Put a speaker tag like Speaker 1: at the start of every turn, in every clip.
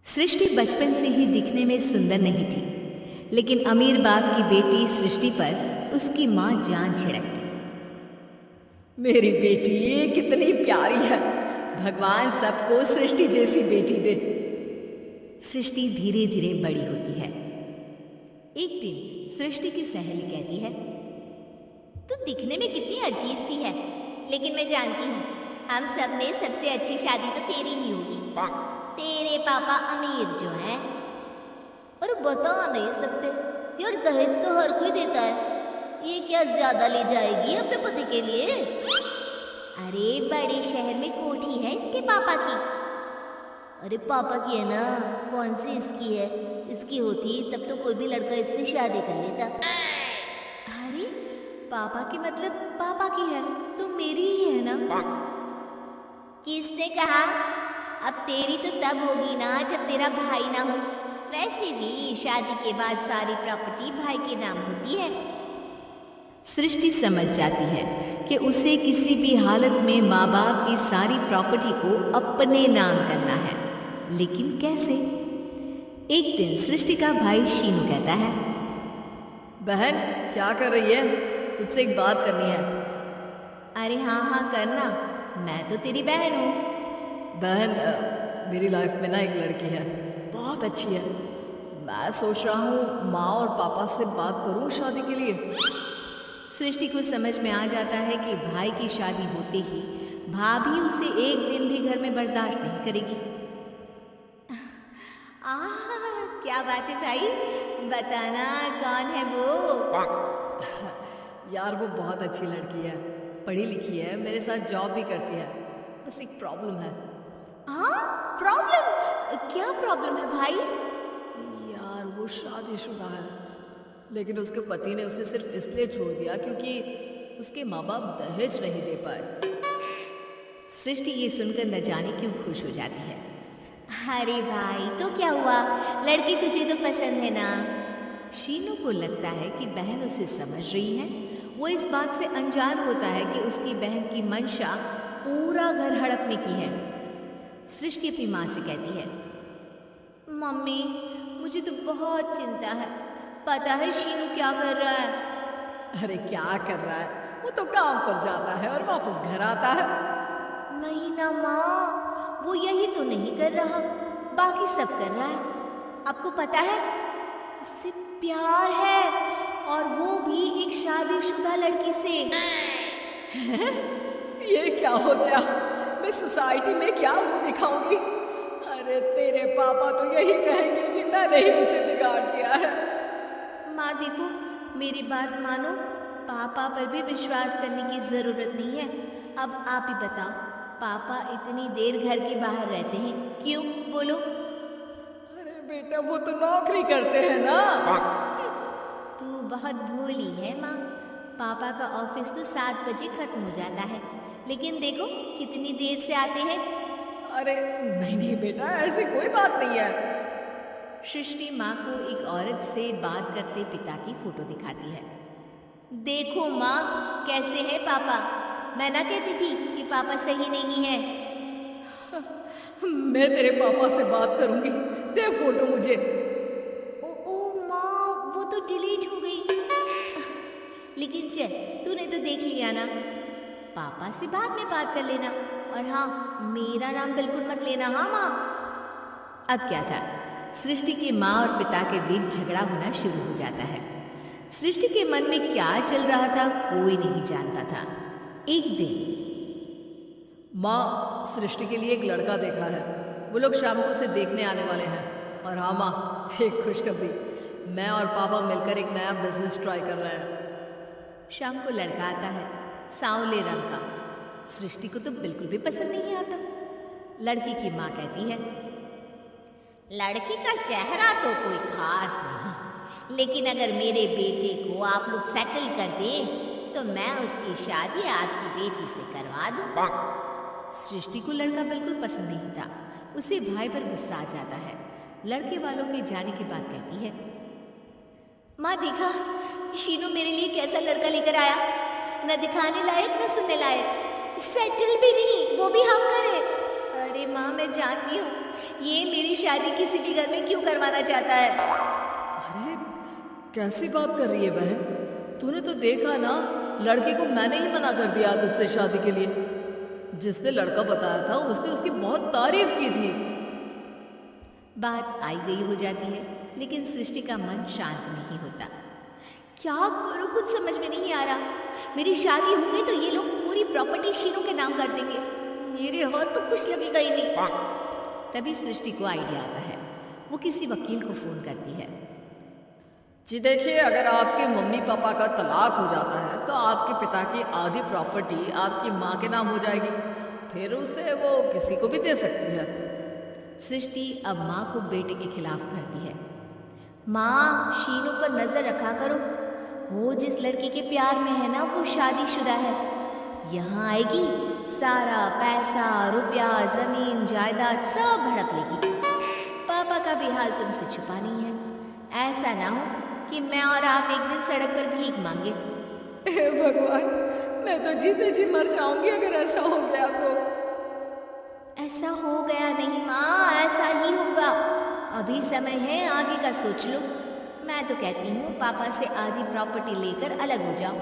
Speaker 1: सृष्टि बचपन से ही दिखने में सुंदर नहीं थी, लेकिन अमीर बाप की बेटी सृष्टि पर उसकी माँ जान छिड़कती।
Speaker 2: मेरी बेटी ये कितनी प्यारी है। भगवान सबको सृष्टि जैसी बेटी दे।
Speaker 1: सृष्टि धीरे धीरे बड़ी होती है। एक दिन सृष्टि की सहेली कहती है,
Speaker 3: तू दिखने में कितनी अजीब सी है, लेकिन मैं जानती हूँ हम सब में सबसे अच्छी शादी तो तेरी ही होगी। तेरे पापा अमीर जो हैं, और बता नहीं सकते यार, दहेज तो हर कोई देता है, ये क्या ज्यादा ले जाएगी अपने पति के लिए? अरे बड़े शहर में कोठी है इसके पापा की। अरे पापा की है ना, कौन सी इसकी है? इसकी होती तब तो कोई भी लड़का इससे शादी कर लेता।
Speaker 1: अरे पापा की मतलब पापा की है तो मेरी ही है ना?
Speaker 3: किसने कहा? अब तेरी तो तब होगी ना जब तेरा भाई ना हो। वैसे भी शादी के बाद सारी प्रॉपर्टी भाई के नाम होती है।
Speaker 1: सृष्टि समझ जाती है कि उसे किसी भी हालत में माँ बाप की सारी प्रॉपर्टी को अपने नाम करना है, लेकिन कैसे? एक दिन सृष्टि का भाई शीनू कहता है,
Speaker 2: बहन क्या कर रही है? तुझसे एक बात करनी है।
Speaker 1: अरे हाँ करना, मैं तो तेरी बहन हूँ।
Speaker 2: बहन मेरी लाइफ में ना एक लड़की है, बहुत अच्छी है। मैं सोच रहा हूँ माँ और पापा से बात करूँ शादी के लिए।
Speaker 1: सृष्टि को समझ में आ जाता है कि भाई की शादी होते ही भाभी उसे एक दिन भी घर में बर्दाश्त नहीं करेगी।
Speaker 3: क्या बात है भाई, बताना कौन है वो?
Speaker 2: यार वो बहुत अच्छी लड़की है, पढ़ी लिखी है, मेरे साथ जॉब भी करती है। बस एक प्रॉब्लम है।
Speaker 3: हाँ प्रॉब्लम? क्या प्रॉब्लम है भाई?
Speaker 2: यार वो शादीशुदा है, लेकिन उसके पति ने उसे सिर्फ इसलिए छोड़ दिया क्योंकि उसके माँ बाप दहेज नहीं दे पाए।
Speaker 1: सृष्टि ये सुनकर न जाने क्यों खुश हो जाती है।
Speaker 3: अरे भाई तो क्या हुआ, लड़की तुझे तो पसंद है ना?
Speaker 1: शीनू को लगता है कि बहन उसे समझ रही है। वो इस बात से अनजान होता है कि उसकी बहन की मंशा पूरा घर हड़पने की है। सृष्टि अपनी माँ से कहती है,
Speaker 3: मम्मी मुझे तो बहुत चिंता है। पता है शीनू क्या कर रहा है?
Speaker 2: अरे क्या कर रहा है? वो तो काम पर जाता है और वापस घर आता है।
Speaker 3: नहीं ना माँ, वो यही तो नहीं कर रहा, बाकी सब कर रहा है। आपको पता है उससे प्यार है, और वो भी एक शादीशुदा लड़की से।
Speaker 2: ये क्या हो गया? मैं सोसाइटी में क्या मुंह दिखाऊंगी? अरे तेरे पापा तो यही कहेंगे कि मैंने ही उसे बिगाड़ दिया है।
Speaker 3: माँ देखो, मेरी बात मानो, पापा पर भी विश्वास करने की जरूरत नहीं है। अब आप ही बताओ, पापा इतनी देर घर के बाहर रहते हैं क्यों? बोलो।
Speaker 2: अरे बेटा वो तो नौकरी करते हैं ना।
Speaker 3: तू बहुत भोली है माँ। पापा का ऑफिस तो 7 बजे खत्म हो जाता है, लेकिन देखो कितनी देर से आते हैं।
Speaker 2: अरे नहीं बेटा, ऐसी कोई बात नहीं है।
Speaker 1: सृष्टि माँ को एक औरत से बात करते पिता की फोटो दिखाती है।
Speaker 3: देखो माँ कैसे है पापा, मैं ना कहती थी कि पापा सही नहीं है।
Speaker 2: मैं तेरे पापा से बात करूंगी, दे फोटो मुझे।
Speaker 3: ओ माँ, वो तो डिलीट हो गई। लेकिन चल, तूने तो देख लिया ना। पापा से बाद में बात कर लेना, और हाँ मेरा नाम बिल्कुल मत लेना। हाँ माँ।
Speaker 1: अब क्या था, सृष्टि की माँ और पिता के बीच झगड़ा होना शुरू हो जाता है। सृष्टि के मन में क्या चल रहा था कोई नहीं जानता था। एक दिन
Speaker 2: माँ, सृष्टि के लिए एक लड़का देखा है, वो लोग शाम को उसे देखने आने वाले हैं। और हाँ माँ, एक खुशखबरी, मैं और पापा मिलकर एक नया बिजनेस ट्राई कर रहे हैं।
Speaker 1: शाम को लड़का आता है, सांवले रंग का। सृष्टि को तो बिल्कुल भी पसंद नहीं आता। लड़की की माँ कहती है,
Speaker 3: लड़की का चेहरा तो कोई खास नहीं, लेकिन अगर मेरे बेटे को आप लोग सेटल कर दें तो मैं उसकी शादी आपकी बेटी से करवा दूं।
Speaker 1: सृष्टि को लड़का बिल्कुल पसंद नहीं था। उसे भाई पर गुस्सा आ जाता है। लड़के वालों के जाने की बात कहती है,
Speaker 3: माँ देखा शीनू मेरे लिए कैसा लड़का लेकर आया, न दिखाने लायक न सुनने लायक, सेटल भी नहीं, वो भी हम करें। अरे माँ मैं जानती हूँ ये मेरी शादी किसी भी घर में क्यों करवाना चाहता है?
Speaker 2: अरे कैसी बात कर रही है बहन? तूने तो देखा ना, लड़के को मैंने ही मना कर दिया तुझसे शादी के लिए। जिसने लड़का बताया था उसने उसकी बहुत तारीफ की थी।
Speaker 1: बात आई गई हो जाती है, लेकिन सृष्टि का मन शांत नहीं होता।
Speaker 3: क्या करूं, कुछ समझ में नहीं आ रहा। मेरी शादी हो गई तो ये लोग पूरी प्रॉपर्टी शीनू के नाम कर देंगे। मेरे हाथ तो कुछ लगेगा ही नहीं।
Speaker 1: तभी सृष्टि को आइडिया आता है। वो किसी वकील को फोन करती है।
Speaker 2: जी देखिए, अगर आपके मम्मी पापा का तलाक हो जाता है तो आपके पिता की आधी प्रॉपर्टी आपकी माँ के नाम हो जाएगी, फिर उसे वो किसी को भी दे सकती है।
Speaker 1: सृष्टि अब माँ को बेटे के खिलाफ करती है।
Speaker 3: माँ, शीनू पर नजर रखा करो। वो जिस लड़की के प्यार में है ना, वो शादीशुदा है। यहाँ आएगी, सारा पैसा, रुपया, जमीन, जायदाद सब हड़प लेगी। पापा का भी हाल तुमसे छुपा नहीं है। ऐसा ना हो कि मैं और आप एक दिन सड़क पर भीख मांगे।
Speaker 2: हे भगवान, मैं तो जीते जी मर जाऊंगी अगर ऐसा हो गया तो।
Speaker 3: ऐसा हो गया नहीं माँ, ऐसा ही होगा। अभी समय है, आगे का सोच लो। मैं तो कहती हूँ पापा से आधी प्रॉपर्टी लेकर अलग हो जाओ।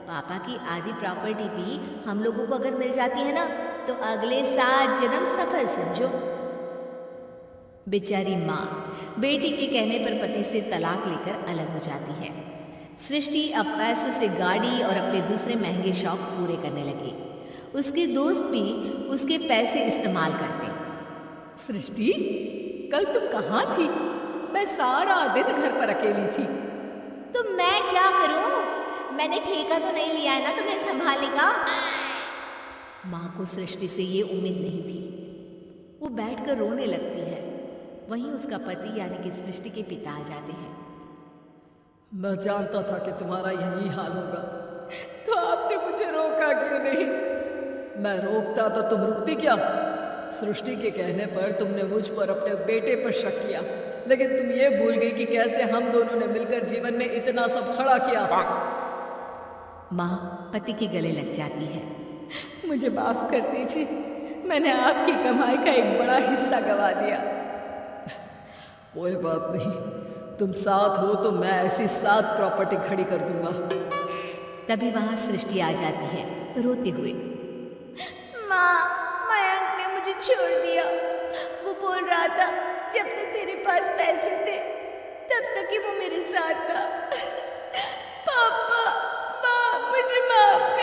Speaker 3: पापा की आधी प्रॉपर्टी भी हम लोगों को अगर मिल जाती है ना, तो अगले 7 जन्म सफल समझो।
Speaker 1: बेचारी माँ बेटी के कहने पर पति से तलाक लेकर अलग हो जाती है। सृष्टि अब पैसों से गाड़ी और अपने दूसरे महंगे शौक पूरे करने लगी। उसके दोस्त भी उसके पैसे इस्तेमाल करते।
Speaker 2: सृष्टि, कल तुम कहाँ थी? मैं सारा दिन घर पर अकेली थी।
Speaker 3: तो मैं क्या करूं? मैंने ठेका तो नहीं लिया है ना तुम्हें संभालने का।
Speaker 1: माँ को सृष्टि से ये उम्मीद नहीं थी। वो बैठकर रोने लगती है। वहीं उसका पति यानी कि सृष्टि के पिता आ जाते हैं।
Speaker 2: मैं जानता था कि तुम्हारा यही हाल होगा, तो आपने मुझे रोका क्यों नहीं? मैं रोकता तो तुम रुकती क्या? सृष्टि के कहने पर तुमने मुझ पर, अपने बेटे पर शक किया, लेकिन तुम ये भूल गई कि कैसे हम दोनों ने मिलकर जीवन में इतना सब खड़ा किया।
Speaker 1: माँ पति के गले लग जाती है।
Speaker 2: मुझे माफ कर दीजिए, मैंने आपकी कमाई का एक बड़ा हिस्सा गवा दिया। कोई बात नहीं, तुम साथ हो तो मैं ऐसी 7 प्रॉपर्टी खड़ी कर दूंगा।
Speaker 1: तभी वहां सृष्टि आ जाती है रोते हुए।
Speaker 3: माँ, मयंक ने मुझे छोड़ दिया। वो बोल रहा था जब तक मेरे पास पैसे थे तब तक ही वो मेरे साथ था। पापा, माँ, मुझे माफ